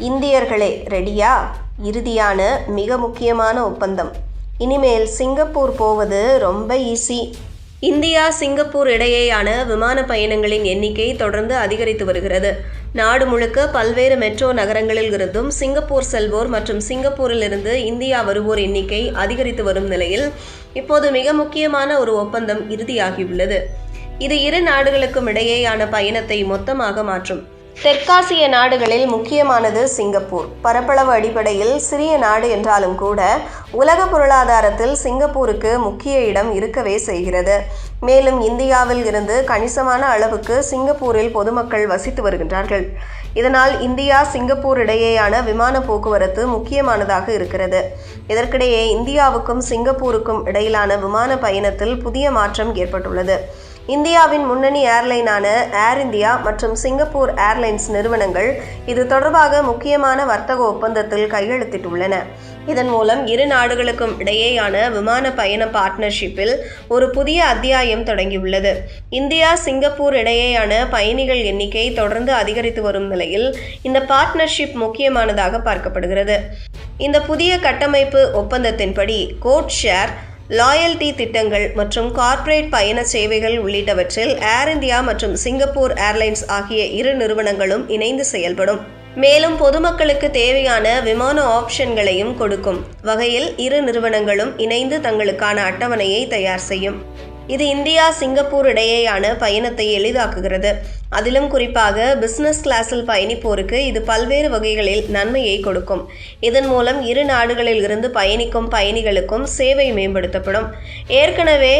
இந்தியர்களே ரெடியா? இறுதியான மிக முக்கியமான ஒப்பந்தம். இனிமேல் சிங்கப்பூர் போவது ரொம்ப ஈஸி. இந்தியா சிங்கப்பூர் இடையேயான விமான பயணங்களின் எண்ணிக்கை தொடர்ந்து அதிகரித்து வருகிறது. நாடு முழுக்க பல்வேறு மெட்ரோ நகரங்களில் இருந்தும் சிங்கப்பூர் செல்வோர் மற்றும் சிங்கப்பூரில் இருந்து இந்தியா வருவோர் எண்ணிக்கை அதிகரித்து வரும் நிலையில் இப்போது மிக முக்கியமான ஒரு ஒப்பந்தம் இறுதியாகியுள்ளது. இது இரு நாடுகளுக்கும் இடையேயான பயணத்தை மொத்தமாக மாற்றும். தெற்காசிய நாடுகளில் முக்கியமானது சிங்கப்பூர். பரப்பளவு அடிப்படையில் சிறிய நாடு என்றாலும் கூட உலக பொருளாதாரத்தில் சிங்கப்பூருக்கு முக்கிய இடம் இருக்கவே செய்கிறது. மேலும் இந்தியாவில் இருந்து கணிசமான அளவுக்கு சிங்கப்பூரில் பொதுமக்கள் வசித்து வருகின்றார்கள். இதனால் இந்தியா சிங்கப்பூர் இடையேயான விமான போக்குவரத்து முக்கியமானதாக இருக்கிறது. இதற்கிடையே இந்தியாவுக்கும் சிங்கப்பூருக்கும் இடையிலான விமான பயணத்தில் புதிய மாற்றம் ஏற்பட்டுள்ளது. இந்தியாவின் முன்னணி ஏர்லைனான ஏர் இந்தியா மற்றும் சிங்கப்பூர் ஏர்லைன்ஸ் நிறுவனங்கள் இது தொடர்பாக முக்கியமான வர்த்தக ஒப்பந்தத்தில் கையெழுத்திட்டுள்ளன. இதன் மூலம் இரு நாடுகளுக்கும் இடையேயான விமான பயண பார்ட்னர்ஷிப்பில் ஒரு புதிய அத்தியாயம் தொடங்கியுள்ளது. இந்தியா சிங்கப்பூர் இடையேயான பயணிகள் எண்ணிக்கை தொடர்ந்து அதிகரித்து வரும் நிலையில் இந்த பார்ட்னர்ஷிப் முக்கியமானதாக பார்க்கப்படுகிறது. இந்த புதிய கட்டமைப்பு ஒப்பந்தத்தின்படி கோட் ஷேர், லாயல்டி திட்டங்கள் மற்றும் கார்ப்பரேட் பயண சேவைகள் உள்ளிட்டவற்றில் ஏர் இந்தியா மற்றும் சிங்கப்பூர் ஏர்லைன்ஸ் ஆகிய இரு நிறுவனங்களும் இணைந்து செயல்படும். மேலும் பொதுமக்களுக்கு தேவையான விமான ஆப்ஷன்களையும் கொடுக்கும் வகையில் இரு நிறுவனங்களும் இணைந்து தங்களுக்கான அட்டவணையை தயார் செய்யும். இது இந்தியா சிங்கப்பூர் இடையேயான பயணத்தை எளிதாக்குகிறது. அதிலும் குறிப்பாக பிசினஸ் கிளாஸில் பயணிப்போருக்கு இது பல்வேறு வகைகளில் நன்மையை கொடுக்கும். இதன் மூலம் இரு நாடுகளில் இருந்து பயணிக்கும் பயணிகளுக்கும் சேவை மேம்படுத்தப்படும். ஏற்கனவே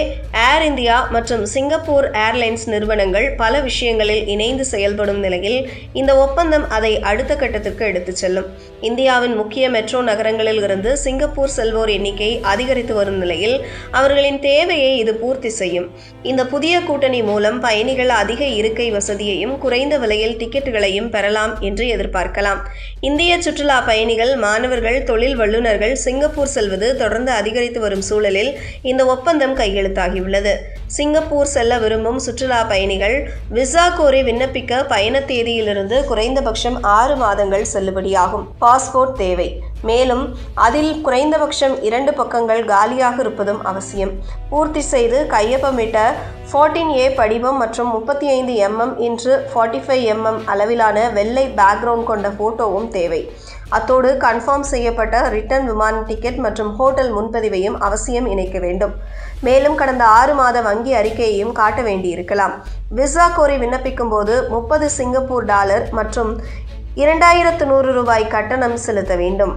ஏர் இந்தியா மற்றும் சிங்கப்பூர் ஏர்லைன்ஸ் நிறுவனங்கள் பல விஷயங்களில் இணைந்து செயல்படும் நிலையில் இந்த ஒப்பந்தம் அதை அடுத்த கட்டத்திற்கு எடுத்துச் செல்லும். இந்தியாவின் முக்கிய மெட்ரோ நகரங்களில் இருந்து சிங்கப்பூர் செல்வோர் எண்ணிக்கை அதிகரித்து வரும் நிலையில் அவர்களின் தேவையை இது பூர்த்தி செய்யும். இந்த புதிய கூட்டணி மூலம் பயணிகள் அதிக இருக்கை வசதியையும் குறைந்த விலையில் டிக்கெட்டுகளையும் பெறலாம் என்று எதிர்பார்க்கலாம். இந்திய சுற்றுலா பயணிகள், மாணவர்கள், தொழில் வல்லுநர்கள் சிங்கப்பூர் செல்வது தொடர்ந்து அதிகரித்து வரும் சூழலில் இந்த ஒப்பந்தம் கையெழுத்தாகியுள்ளது. சிங்கப்பூர் செல்ல விரும்பும் சுற்றுலா பயணிகள் விசா கோரி விண்ணப்பிக்க பயண தேதியிலிருந்து குறைந்தபட்சம் 6 மாதங்கள் செல்லுபடியாகும். பாஸ்போர்ட் தேவை. மேலும் அதில் குறைந்தபட்சம் 2 பக்கங்கள் காலியாக இருப்பதும் அவசியம். பூர்த்தி செய்து கையொப்பமிட்ட 14A படிவம் மற்றும் 35 mm x 45 mm அளவிலான வெள்ளை பேக்ரவுண்ட் கொண்ட போட்டோவும் தேவை. அத்தோடு கன்ஃபார்ம் செய்யப்பட்ட ரிட்டர்ன் விமான டிக்கெட் மற்றும் ஹோட்டல் முன்பதிவையும் அவசியம் இணைக்க வேண்டும். மேலும் கடந்த 6 மாத வங்கி அறிக்கையையும் காட்ட வேண்டியிருக்கலாம். விசா கோரி விண்ணப்பிக்கும் போது 30 சிங்கப்பூர் டாலர் மற்றும் $2100 கட்டணம் செலுத்த வேண்டும்.